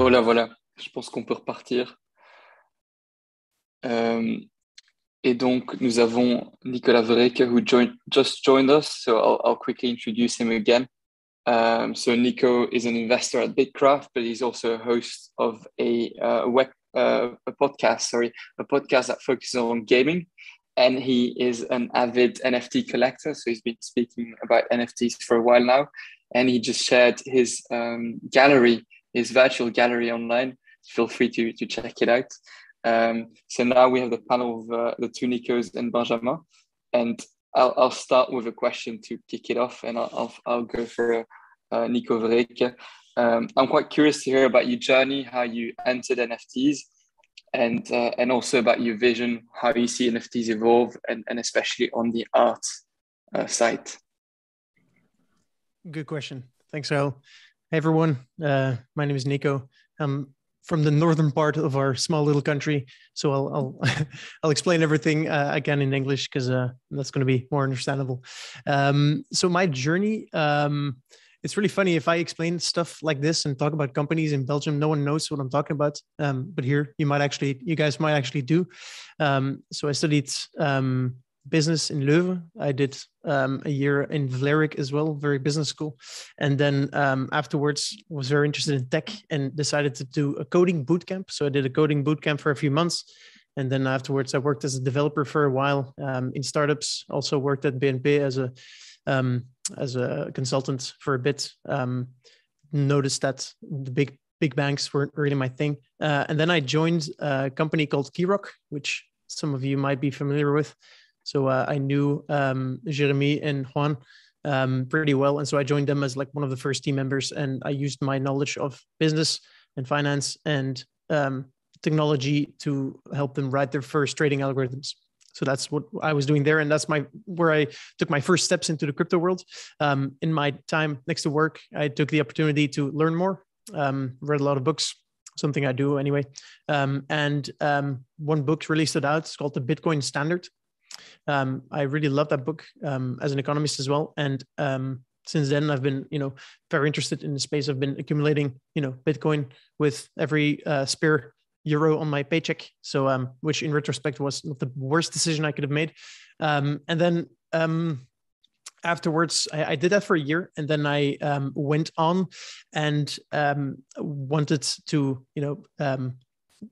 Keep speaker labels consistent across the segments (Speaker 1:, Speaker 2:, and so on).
Speaker 1: Voilà, voilà. Je pense qu'on peut repartir. Euh, et donc, nous avons Nicolas Vereecke who just joined us. So I'll quickly introduce him again. So Nico is an investor at BITKRAFT, but he's also a host of a podcast that focuses on gaming. And he is an avid NFT collector. So he's been speaking about NFTs for a while now. And he just shared his gallery, his virtual gallery online. Feel free to check it out. So now we have the panel of the two Nicos and Benjamin. And I'll start with a question to kick it off, and I'll go for Nico Vereecke. I'm quite curious to hear about your journey, how you entered NFTs, and also about your vision, how you see NFTs evolve, and especially on the art side.
Speaker 2: Good question. Thanks, Al. Hey, everyone. My name is Nico. I'm from the northern part of our small little country, so I'll explain everything again in English because that's going to be more understandable. So my journey, it's really funny if I explain stuff like this and talk about companies in Belgium. No one knows what I'm talking about, but here you guys might actually do. So I studied business in Leuven. I did a year in Vereecke as well, very business school. And then afterwards was very interested in tech and decided to do a coding bootcamp. So I did a coding bootcamp for a few months. And then afterwards I worked as a developer for a while in startups, also worked at BNP as a consultant for a bit. Noticed that the big banks weren't really my thing. And then I joined a company called Keyrock, which some of you might be familiar with. So I knew Jeremy and Juan pretty well. And so I joined them as like one of the first team members. And I used my knowledge of business and finance and technology to help them write their first trading algorithms. So that's what I was doing there. And that's where I took my first steps into the crypto world. In my time next to work, I took the opportunity to learn more, read a lot of books, something I do anyway. And one book really stood out. It's called The Bitcoin Standard. I really love that book as an economist as well. And since then, I've been, very interested in the space. I've been accumulating, Bitcoin with every spare euro on my paycheck. So, which in retrospect was not the worst decision I could have made. And then afterwards, I did that for a year, and then I went on and wanted to,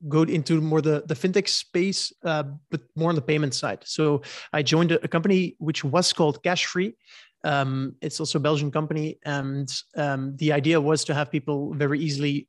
Speaker 2: go into more the fintech space, but more on the payment side. So I joined a company which was called Cash Free. It's also a Belgian company. And the idea was to have people very easily,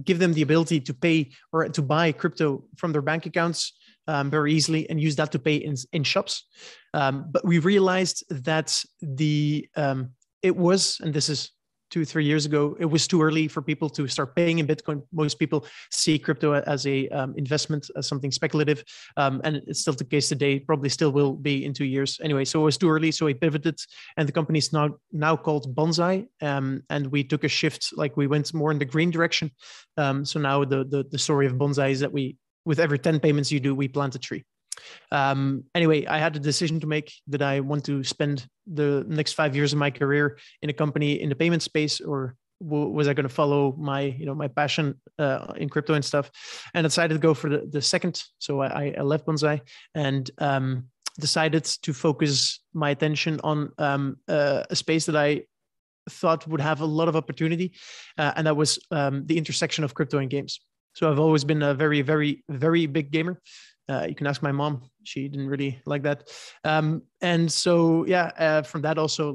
Speaker 2: give them the ability to pay or to buy crypto from their bank accounts very easily and use that to pay in shops. But we realized that it was, and this is 2-3 years ago, it was too early for people to start paying in Bitcoin. Most people see crypto as a investment, as something speculative. And it's still the case today, probably still will be in 2 years. Anyway, so it was too early. So we pivoted, and the company is now called Bonsai. And we took a shift, we went more in the green direction. So now the story of Bonsai is that with every 10 payments you do, we plant a tree. Anyway, I had a decision to make that I want to spend the next 5 years of my career in a company in the payment space, or was I going to follow my passion in crypto and stuff, and decided to go for the second. So I left Bonsai and decided to focus my attention on a space that I thought would have a lot of opportunity, and that was the intersection of crypto and games. So I've always been a very, very, very big gamer. You can ask my mom; she didn't really like that. And so, from that also,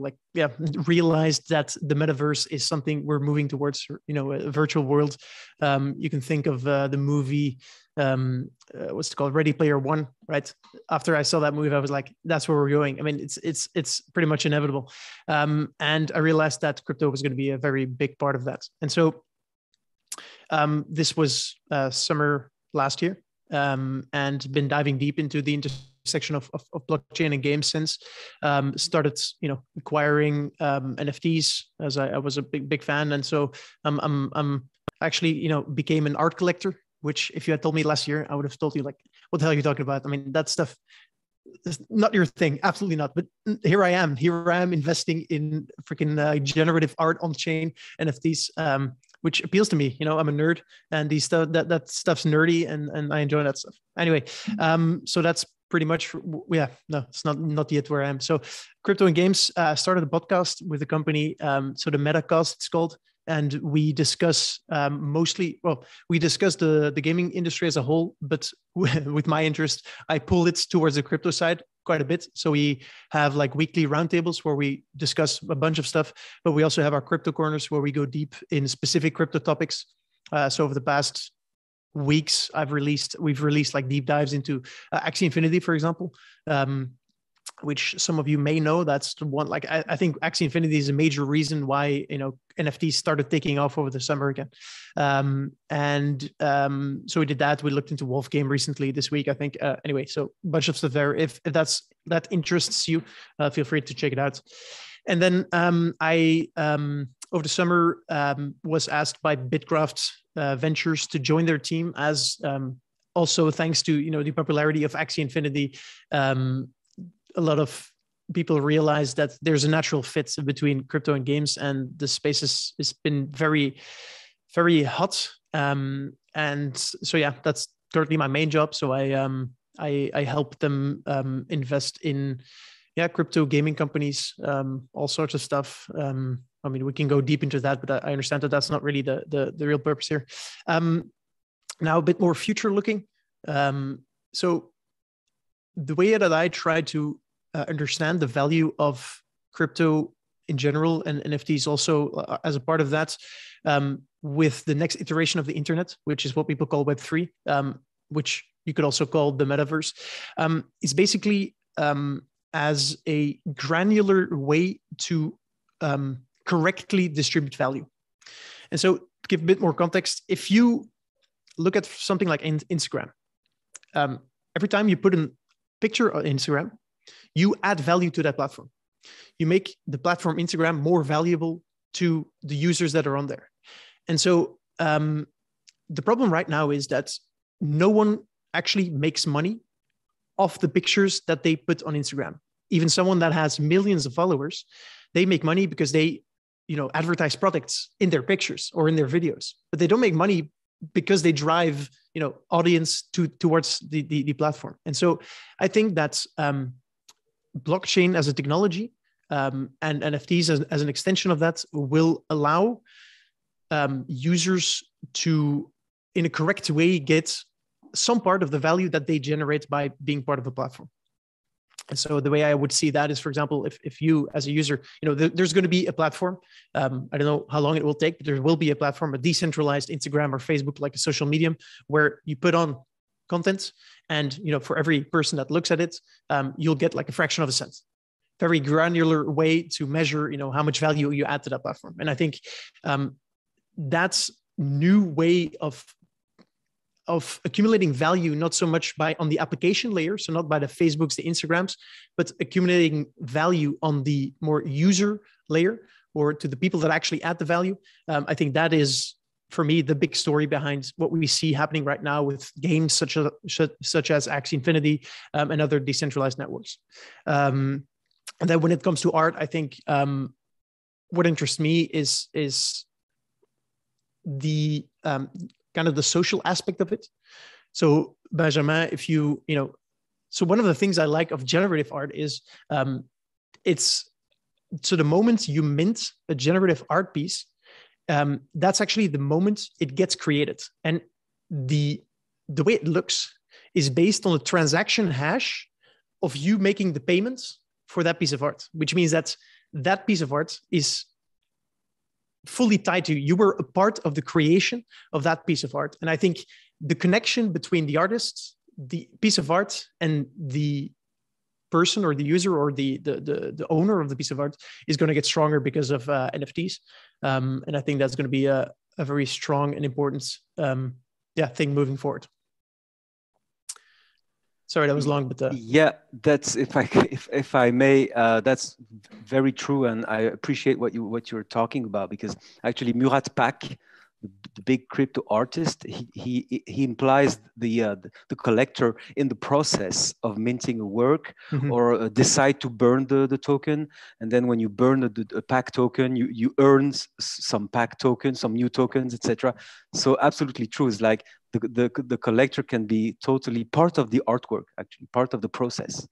Speaker 2: realized that the metaverse is something we're moving towards. A virtual world. You can think of the movie, what's it called, Ready Player One, right? After I saw that movie, I was like, that's where we're going. I mean, it's pretty much inevitable. And I realized that crypto was going to be a very big part of that. And so, this was summer last year. And been diving deep into the intersection of blockchain and games since. Started, acquiring NFTs as I was a big fan, and so I'm actually, became an art collector. Which, if you had told me last year, I would have told you what the hell are you talking about? I mean, that stuff is not your thing, absolutely not. But here I am investing in freaking generative art on chain NFTs. which appeals to me. I'm a nerd, and these stuff that stuff's nerdy, and I enjoy that stuff. Anyway, so that's pretty much, yeah. No, it's not yet where I am. So, crypto and games. Started a podcast with a company. So the Metacast, it's called. And we discuss we discuss the gaming industry as a whole, but with my interest, I pull it towards the crypto side quite a bit. So we have like weekly roundtables where we discuss a bunch of stuff, but we also have our crypto corners where we go deep in specific crypto topics. So over the past weeks, we've released like deep dives into Axie Infinity, for example. Which some of you may know. That's the one. Like I think Axie Infinity is a major reason why NFTs started taking off over the summer again. So we did that. We looked into Wolf Game recently this week, I think. Anyway, so a bunch of stuff there. If that interests you, feel free to check it out. And then I over the summer was asked by BITKRAFT Ventures to join their team, as also thanks to the popularity of Axie Infinity. A lot of people realize that there's a natural fit between crypto and games, and the space has been very, very hot. And so, yeah, that's currently my main job. So I help them invest in crypto gaming companies, all sorts of stuff. I mean, we can go deep into that, but I understand that that's not really the real purpose here. Now a bit more future looking. So the way that I try to understand the value of crypto in general and NFTs also as a part of that, with the next iteration of the internet, which is what people call Web3, which you could also call the metaverse, is basically as a granular way to correctly distribute value. And so to give a bit more context, if you look at something like Instagram, every time you put a picture on Instagram, you add value to that platform. You make the platform Instagram more valuable to the users that are on there. And so the problem right now is that no one actually makes money off the pictures that they put on Instagram. Even someone that has millions of followers, they make money because they, advertise products in their pictures or in their videos, but they don't make money because they drive, audience towards the platform. And so I think that blockchain as a technology and NFTs as an extension of that will allow users to, in a correct way, get some part of the value that they generate by being part of a platform. And so the way I would see that is, for example, if you as a user, there's going to be a platform. I don't know how long it will take, but there will be a platform, a decentralized Instagram or Facebook, like a social medium, where you put on content, and for every person that looks at it, you'll get like a fraction of a cent. Very granular way to measure, how much value you add to that platform. And I think that's new way of accumulating value, not so much on the application layer, so not by the Facebooks, the Instagrams, but accumulating value on the more user layer, or to the people that actually add the value. I think that is, for me, the big story behind what we see happening right now with games such as Axie Infinity and other decentralized networks. And then when it comes to art, I think what interests me is the kind of the social aspect of it. So Benjamin, so one of the things I like of generative art is so the moment you mint a generative art piece, that's actually the moment it gets created. And the way it looks is based on the transaction hash of you making the payments for that piece of art, which means that piece of art is fully tied to you. You were a part of the creation of that piece of art. And I think the connection between the artist, the piece of art, and the person or the user or the owner of the piece of art is going to get stronger because of NFTs. And I think that's going to be a very strong and important thing moving forward. Sorry, that was long, but
Speaker 3: yeah, that's if I may, that's very true, and I appreciate what you're talking about, because actually Murat Pak, the big crypto artist, he implies the collector in the process of minting a work, or decide to burn the token, and then when you burn a pack token, you earn some pack tokens, some new tokens, etc. So absolutely true. It's like the collector can be totally part of the artwork, actually part of the process.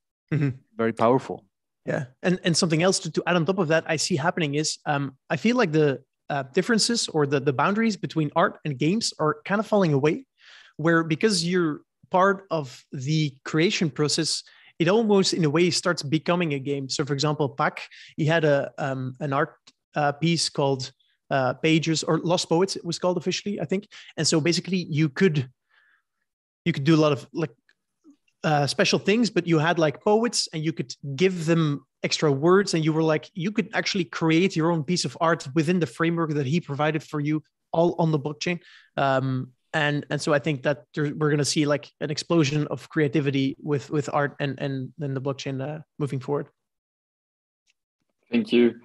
Speaker 3: Very powerful.
Speaker 2: Yeah, and something else to add on top of that, I see happening is I feel like the differences or the boundaries between art and games are kind of falling away, where because you're part of the creation process, it almost in a way starts becoming a game. So for example, Pac, he had an art piece called Pages, or Lost Poets, it was called officially, I think. And so basically you could do a lot of like special things, but you had like poets and you could give them extra words, and you were like, you could actually create your own piece of art within the framework that he provided for you, all on the blockchain. And so I think that we're going to see like an explosion of creativity with art and then the blockchain moving forward.
Speaker 1: Thank you.